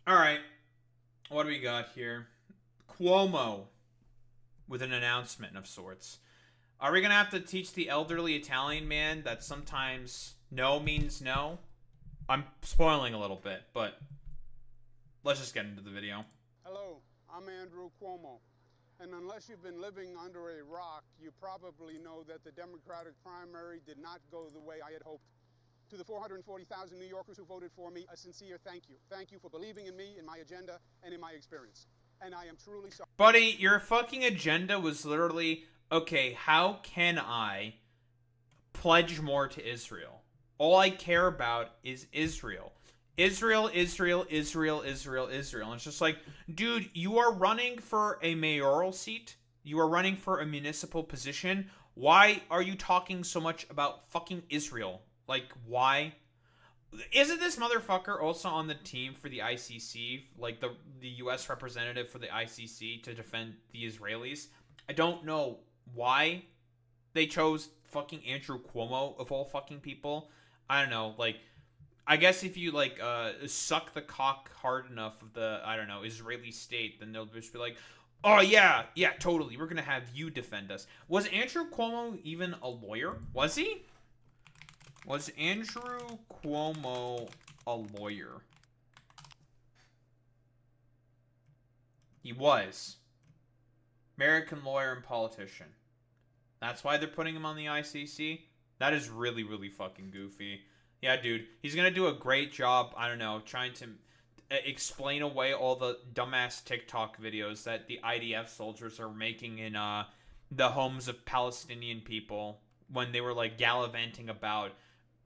All right, what do we got here? Cuomo with an announcement of sorts. Are we gonna have to teach the elderly Italian man that sometimes no means no? I'm spoiling a little bit, but let's just get into the video. Hello, I'm Andrew Cuomo. And unless you've been living under a rock, you probably know that the Democratic primary did not go the way I had hoped. To the 440,000 New Yorkers who voted for me, a sincere thank you. Thank you for believing in me, in my agenda, and in my experience. And I am truly sorry. Buddy, your fucking agenda was literally okay, how can I pledge more to Israel? All I care about is Israel. Israel, Israel, Israel, Israel, Israel. And it's just like, dude, you are running for a mayoral seat. You are running for a municipal position. Why are you talking so much about fucking Israel? Like, why? Isn't this motherfucker also on the team for the ICC, like the U.S. representative for the ICC to defend the Israelis? I don't know why they chose fucking Andrew Cuomo of all fucking people. I don't know, like I guess if you like suck the cock hard enough of the I don't know Israeli state, then they'll just be like, oh yeah, yeah, totally. We're gonna have you defend us. Was Andrew Cuomo even a lawyer? Was he? Was Andrew Cuomo a lawyer? He was. American lawyer and politician. That's why they're putting him on the ICC. That is really, really fucking goofy. Yeah, dude, he's gonna do a great job. I don't know, trying to explain away all the dumbass TikTok videos that the IDF soldiers are making in the homes of Palestinian people when they were like gallivanting about.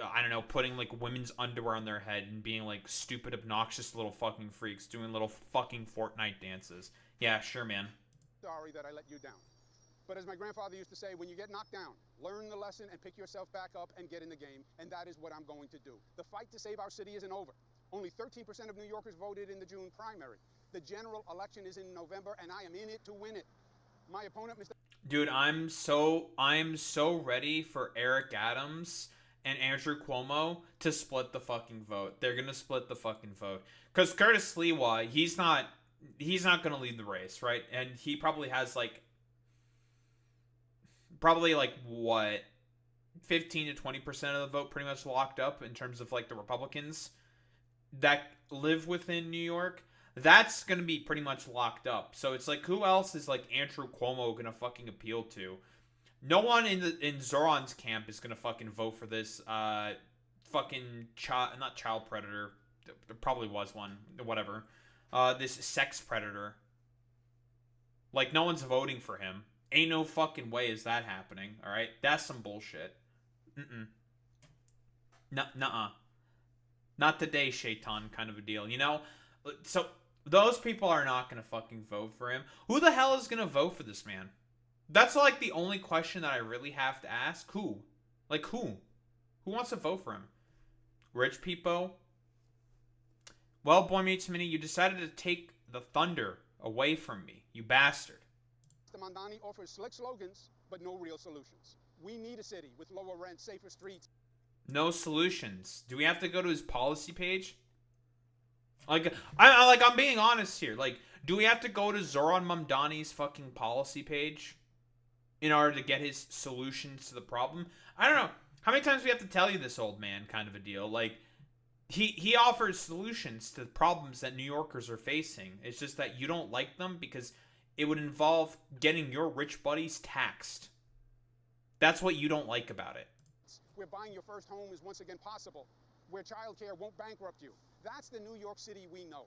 I don't know, putting like women's underwear on their head and being like stupid, obnoxious little fucking freaks doing little fucking Fortnite dances. Yeah, sure, man. Sorry that I let you down. But as my grandfather used to say, when you get knocked down, learn the lesson and pick yourself back up and get in the game. And that is what I'm going to do. The fight to save our city isn't over. Only 13% of New Yorkers voted in the June primary. The general election is in November, and I am in it to win it. My opponent, Mr. Dude, I'm so ready for Eric Adams and Andrew Cuomo to split the fucking vote. They're gonna split the fucking vote because Curtis Lewa, he's not gonna lead the race, right? And he probably like what 15 to 20% of the vote pretty much locked up in terms of like the Republicans that live within New York. That's gonna be pretty much locked up. So it's like, who else is like Andrew Cuomo gonna fucking appeal to? No one in Zoran's camp is gonna fucking vote for this fucking child, not child predator. There probably was one, whatever. This sex predator. Like, no one's voting for him. Ain't no fucking way is that happening. All right, that's some bullshit. Mm-mm. Nuh-uh. Not today, Shaitan, kind of a deal. You know. So those people are not gonna fucking vote for him. Who the hell is gonna vote for this man? That's like the only question that I really have to ask. Who? Like who? Who wants to vote for him? Rich people? Well, Boy Meets Mini, you decided to take the thunder away from me, you bastard. Mandani offers slick slogans, but no real solutions. We need a city with lower rent, safer streets. No solutions. Do we have to go to his policy page? I'm being honest here. Like, do we have to go to Zoran Mamdani's fucking policy page in order to get his solutions to the problem? I don't know. How many times do we have to tell you this, old man, kind of a deal? Like, he offers solutions to the problems that New Yorkers are facing. It's just that you don't like them because it would involve getting your rich buddies taxed. That's what you don't like about it. Where buying your first home is once again possible. Where childcare won't bankrupt you. That's the New York City we know.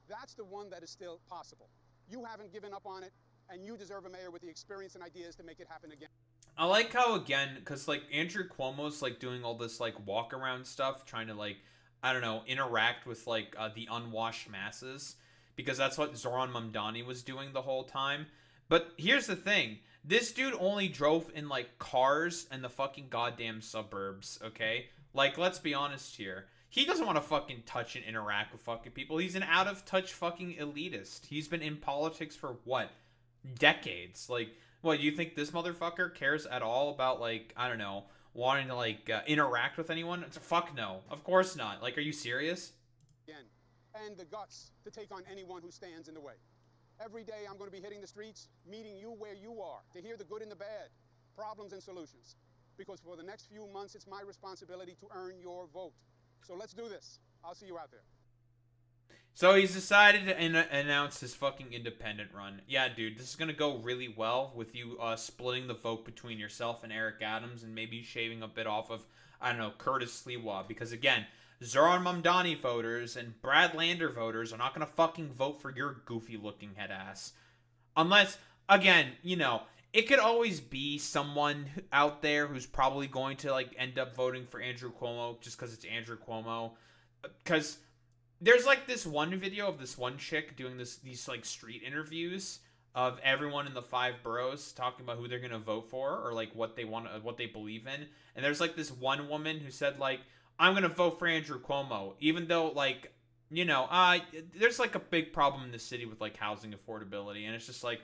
That's the one that is still possible. You haven't given up on it, and you deserve a mayor with the experience and ideas to make it happen again. I like how, again, because like Andrew Cuomo's like doing all this like walk around stuff, trying to like, I don't know, interact with like the unwashed masses, because that's what Zoran Mamdani was doing the whole time. But here's the thing: this dude only drove in like cars and the fucking goddamn suburbs. Okay, like let's be honest here. He doesn't want to fucking touch and interact with fucking people. He's an out of touch fucking elitist. He's been in politics for what, decades? Like, what, do you think this motherfucker cares at all about, like, I don't know, wanting to, like, interact with anyone? It's a fuck no. Of course not. Like, are you serious? Again. and the guts to take on anyone who stands in the way. Every day I'm going to be hitting the streets, meeting you where you are, to hear the good and the bad, problems and solutions. Because for the next few months, it's my responsibility to earn your vote. So let's do this. I'll see you out there. So he's decided to announce his fucking independent run. Yeah, dude, this is gonna go really well with you splitting the vote between yourself and Eric Adams and maybe shaving a bit off of, I don't know, Curtis Sliwa. Because again, Zoran Mamdani voters and Brad Lander voters are not gonna fucking vote for your goofy looking head ass. Unless, again, you know, it could always be someone out there who's probably going to like end up voting for Andrew Cuomo just because it's Andrew Cuomo. Because there's like this one video of this one chick doing these like street interviews of everyone in the 5 boroughs talking about who they're gonna vote for or like what they believe in. And there's like this one woman who said like, I'm gonna vote for Andrew Cuomo, even though like, you know, there's like a big problem in the city with like housing affordability, and it's just like,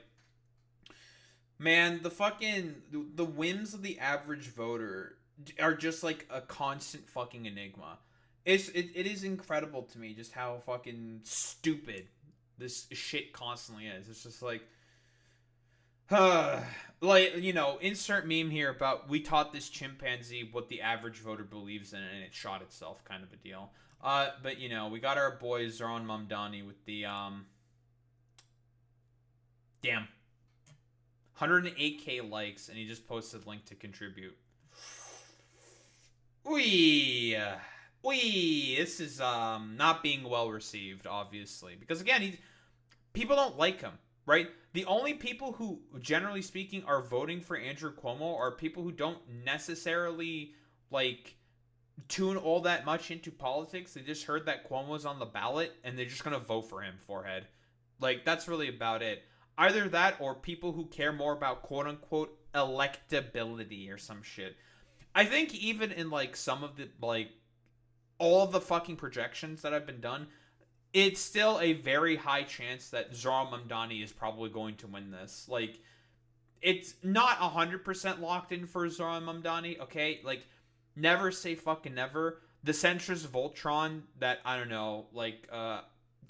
man, the whims of the average voter are just like a constant fucking enigma. It is incredible to me just how fucking stupid this shit constantly is. It's just like, like, you know, insert meme here about we taught this chimpanzee what the average voter believes in and it shot itself kind of a deal. But you know, we got our boy Zoran Mamdani with the damn 108k likes, and he just posted link to contribute. Wee. This is not being well received, obviously, because again, people don't like him, right? The only people who, generally speaking, are voting for Andrew Cuomo are people who don't necessarily like tune all that much into politics. They just heard that Cuomo's on the ballot and they're just gonna vote for him, forehead. Like, that's really about it. Either that or people who care more about quote unquote electability or some shit. I think even in like some of the like all of the fucking projections that have been done, it's still a very high chance that Zoran Mamdani is probably going to win this. Like, it's not 100% locked in for Zoran Mamdani, okay? Like, never say fucking never. The centrist Voltron that, I don't know, like,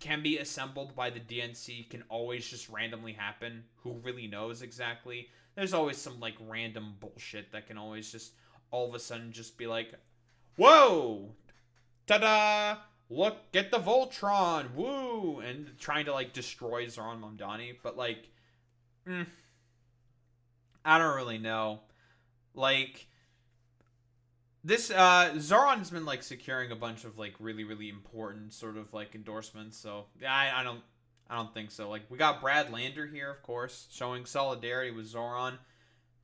can be assembled by the DNC can always just randomly happen. Who really knows exactly? There's always some, like, random bullshit that can always just all of a sudden just be like, whoa! Ta-da! Look, get the Voltron! Woo! And trying to, like, destroy Zoran Mamdani. But, like, I don't really know. Like, this, Zoran's been, like, securing a bunch of, like, really, really important sort of, like, endorsements. So, yeah, I don't think so. Like, we got Brad Lander here, of course, showing solidarity with Zoran.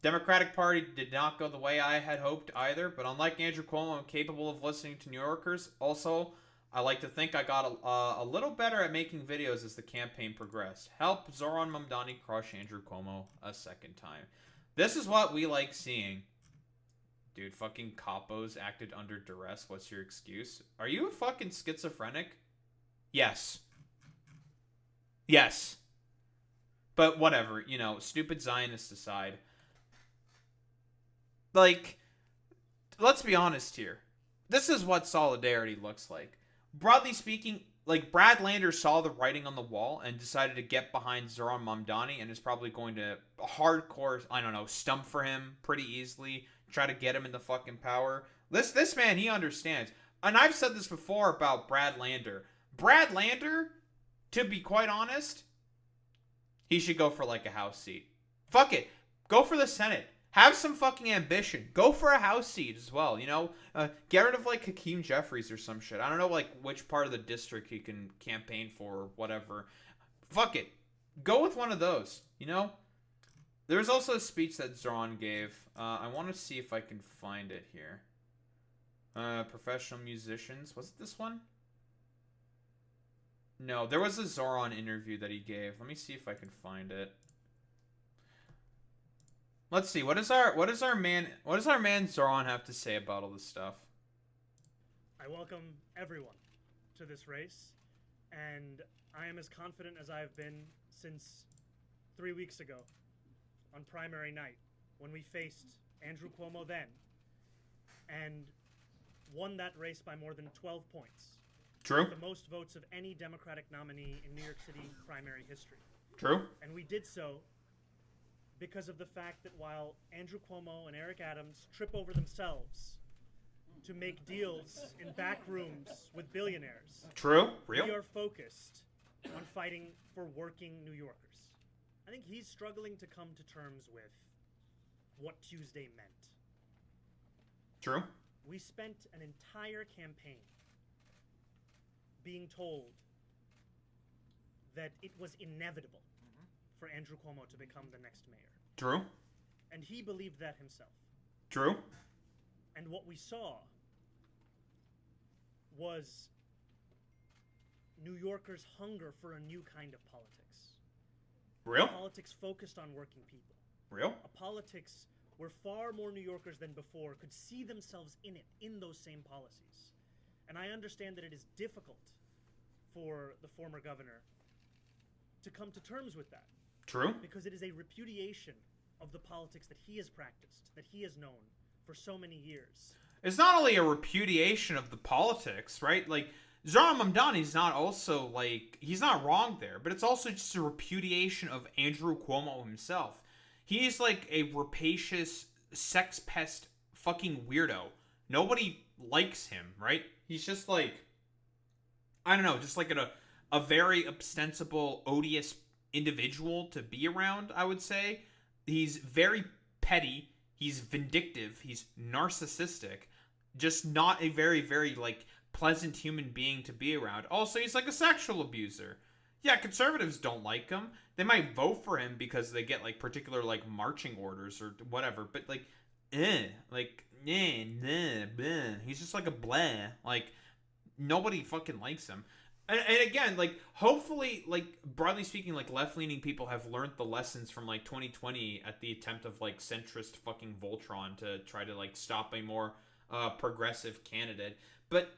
Democratic Party did not go the way I had hoped either, but unlike Andrew Cuomo, I'm capable of listening to New Yorkers. Also, I like to think I got a little better at making videos as the campaign progressed. Help Zoran Mamdani crush Andrew Cuomo a second time. This is what we like seeing. Dude, fucking capos acted under duress. What's your excuse? Are you fucking schizophrenic? Yes. Yes. But whatever, you know, stupid Zionists aside. Like, let's be honest here. This is what solidarity looks like. Broadly speaking, like, Brad Lander saw the writing on the wall and decided to get behind Zoran Mamdani and is probably going to hardcore, I don't know, stump for him pretty easily, try to get him into fucking power. This man, he understands. And I've said this before about Brad Lander. Brad Lander, to be quite honest, he should go for, like, a House seat. Fuck it. Go for the Senate. Have some fucking ambition. Go for a House seat as well, you know? Get rid of, like, Hakeem Jeffries or some shit. I don't know, like, which part of the district he can campaign for or whatever. Fuck it. Go with one of those, you know? There was also a speech that Zoran gave. I want to see if I can find it here. Professional musicians. Was it this one? No, there was a Zoran interview that he gave. Let me see if I can find it. Let's see. What does our man Zoran have to say about all this stuff? I welcome everyone to this race, and I am as confident as I have been since 3 weeks ago on primary night when we faced Andrew Cuomo then and won that race by more than 12 points. True. The most votes of any Democratic nominee in New York City primary history. True. And we did so because of the fact that while Andrew Cuomo and Eric Adams trip over themselves to make deals in back rooms with billionaires, True. Real. we are focused on fighting for working New Yorkers. I think he's struggling to come to terms with what Tuesday meant. True. We spent an entire campaign being told that it was inevitable for Andrew Cuomo to become the next mayor. True. And he believed that himself. True. And what we saw was New Yorkers' hunger for a new kind of politics. Real. A politics focused on working people. Real. A politics where far more New Yorkers than before could see themselves in it, in those same policies. And I understand that it is difficult for the former governor to come to terms with that. True. Because it is a repudiation of the politics that he has practiced, that he has known for so many years. It's not only a repudiation of the politics, right? Like, Zohran Mamdani's not also, like, he's not wrong there, but it's also just a repudiation of Andrew Cuomo himself. He's like a rapacious sex pest fucking weirdo. Nobody likes him, right? He's just like, I don't know, just like a very ostensible, odious individual to be around, I would say. He's very petty. He's vindictive. He's narcissistic. Just not a very, very, like, pleasant human being to be around. Also, he's like a sexual abuser. Yeah, conservatives don't like him. They might vote for him because they get, like, particular, like, marching orders or whatever. But, like, bleh. He's just like a bleh. Like, nobody fucking likes him. And again, like, hopefully, like, broadly speaking, like, left-leaning people have learned the lessons from, like, 2020 at the attempt of, like, centrist fucking Voltron to try to, like, stop a more progressive candidate. But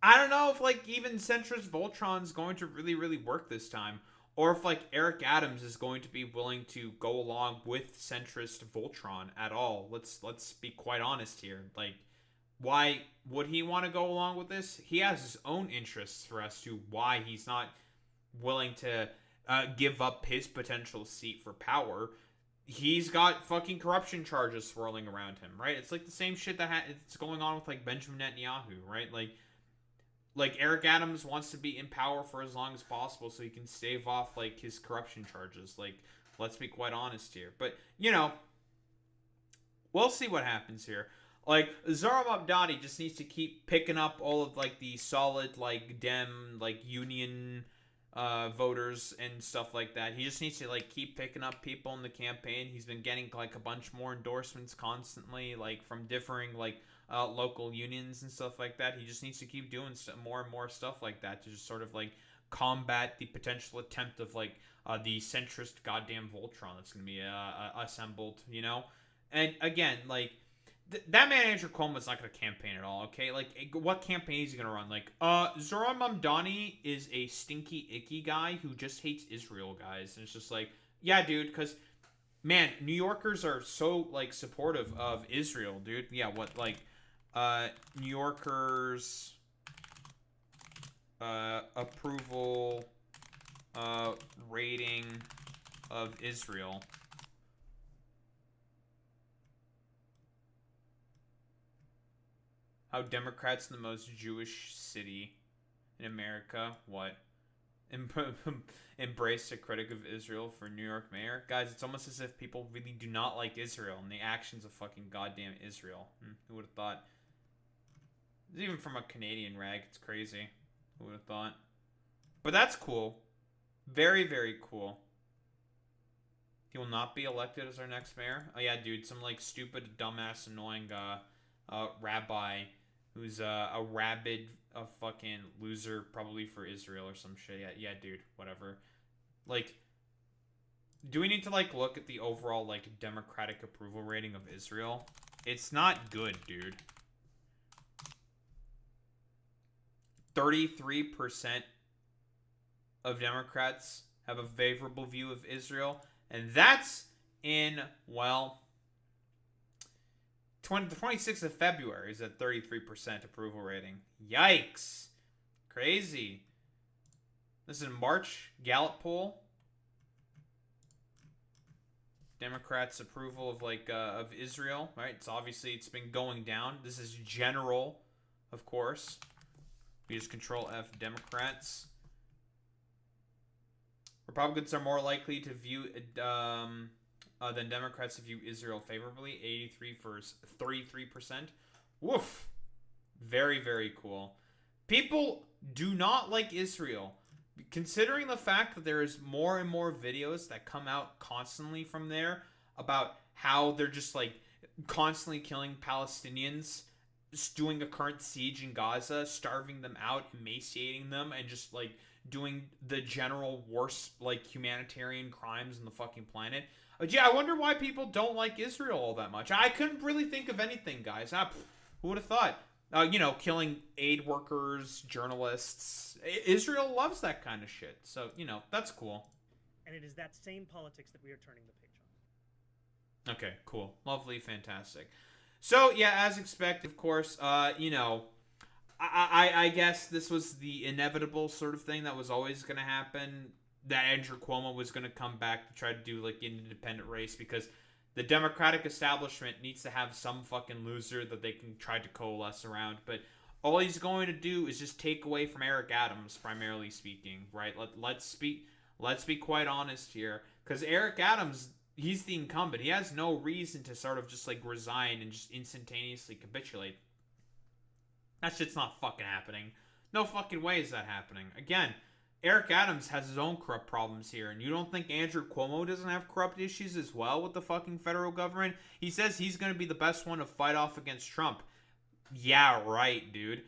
I don't know if, like, even centrist Voltron's going to really, really work this time. Or if, like, Eric Adams is going to be willing to go along with centrist Voltron at all. Let's be quite honest here. Like, why would he want to go along with this? He has his own interests for as to why he's not willing to give up his potential seat for power. He's got fucking corruption charges swirling around him, right? It's like the same shit that's going on with, like, Benjamin Netanyahu, right? Like Eric Adams wants to be in power for as long as possible so he can stave off, like, his corruption charges. Like, let's be quite honest here. But, you know, we'll see what happens here. Like, Zohran Mamdani just needs to keep picking up all of, like, the solid, like, Dem, like, union voters and stuff like that. He just needs to, like, keep picking up people in the campaign. He's been getting, like, a bunch more endorsements constantly, like, from differing, like, local unions and stuff like that. He just needs to keep doing more and more stuff like that to just sort of, like, combat the potential attempt of, like, the centrist goddamn Voltron that's going to be assembled, you know? And, again, like, that man Andrew Cuomo is not going to campaign at all, okay? Like, what campaign is he going to run? Like, Zohran Mamdani is a stinky, icky guy who just hates Israel, guys. And it's just like, yeah, dude, because, man, New Yorkers are so, like, supportive of Israel, dude. Yeah, what, like, New Yorkers approval rating of Israel. How Democrats in the most Jewish city in America, what? Embrace a critic of Israel for New York mayor? Guys, it's almost as if people really do not like Israel and the actions of fucking goddamn Israel. Who would have thought? Even from a Canadian rag, it's crazy. Who would have thought? But that's cool. Very, very cool. He will not be elected as our next mayor? Oh yeah, dude, some, like, stupid, dumbass, annoying rabbi who's a rabid fucking loser, probably for Israel or some shit. Yeah, dude, whatever. Like, do we need to, like, look at the overall, like, democratic approval rating of Israel? It's not good, dude. 33% of Democrats have a favorable view of Israel, and that's in, well, the 26th of February is at 33% approval rating. Yikes. Crazy. This is in March. Gallup poll. Democrats' approval of of Israel, right? It's been going down. This is general, of course. We just Control F Democrats. Republicans are more likely to view than Democrats to view Israel favorably. 33%. Woof. Very, very cool. People do not like Israel. Considering the fact that there is more and more videos that come out constantly from there about how they're just constantly killing Palestinians, just doing a current siege in Gaza, starving them out, emaciating them, and just doing the general worst humanitarian crimes on the fucking planet. Gee, I wonder why people don't like Israel all that much. I couldn't really think of anything, guys. Who would have thought? Killing aid workers, journalists. Israel loves that kind of shit. So, that's cool. And it is that same politics that we are turning the page on. Okay, cool. Lovely, fantastic. So, yeah, as expected, of course, I guess this was the inevitable sort of thing that was always going to happen. That Andrew Cuomo was going to come back to try to do an independent race because the Democratic establishment needs to have some fucking loser that they can try to coalesce around. But all he's going to do is just take away from Eric Adams, primarily speaking, right? Let's be quite honest here, because Eric Adams, he's the incumbent. He has no reason to sort of just resign and just instantaneously capitulate. That shit's not fucking happening. No fucking way is that happening. Again, Eric Adams has his own corrupt problems here, and you don't think Andrew Cuomo doesn't have corrupt issues as well with the fucking federal government? He says he's going to be the best one to fight off against Trump. Yeah, right, dude.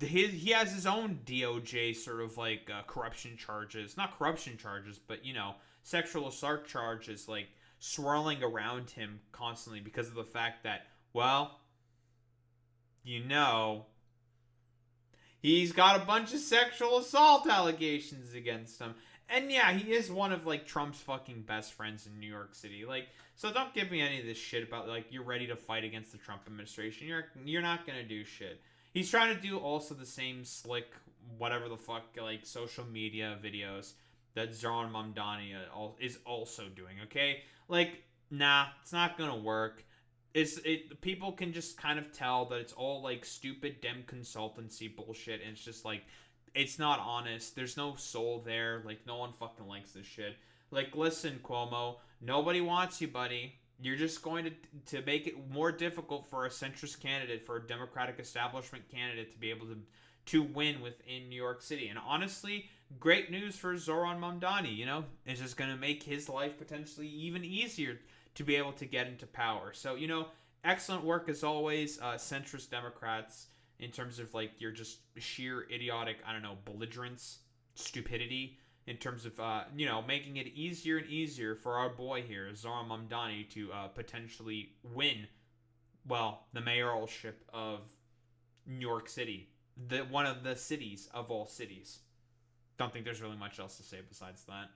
He has his own DOJ sort of corruption charges. Not corruption charges, but, sexual assault charges swirling around him constantly because of the fact that, well, he's got a bunch of sexual assault allegations against him. And yeah, he is one of Trump's fucking best friends in New York City. So don't give me any of this shit about you're ready to fight against the Trump administration. You're not gonna do shit. He's trying to do also the same slick whatever the fuck social media videos that Zoran Mamdani is also doing. Okay, nah, it's not gonna work. People can just kind of tell that it's all stupid dem consultancy bullshit, and it's just it's not honest. There's no soul there. No one fucking likes this shit. Listen, Cuomo, nobody wants you, buddy. You're just going to make it more difficult for a centrist candidate, for a Democratic establishment candidate to be able to win within New York City. And honestly, great news for Zoran Mamdani. It's just going to make his life potentially even easier to be able to get into power. So, excellent work as always, centrist Democrats, in terms of your just sheer idiotic, belligerence, stupidity, in terms of, making it easier and easier for our boy here, Zoran Mamdani, to potentially win, the mayoralship of New York City, one of the cities of all cities. Don't think there's really much else to say besides that.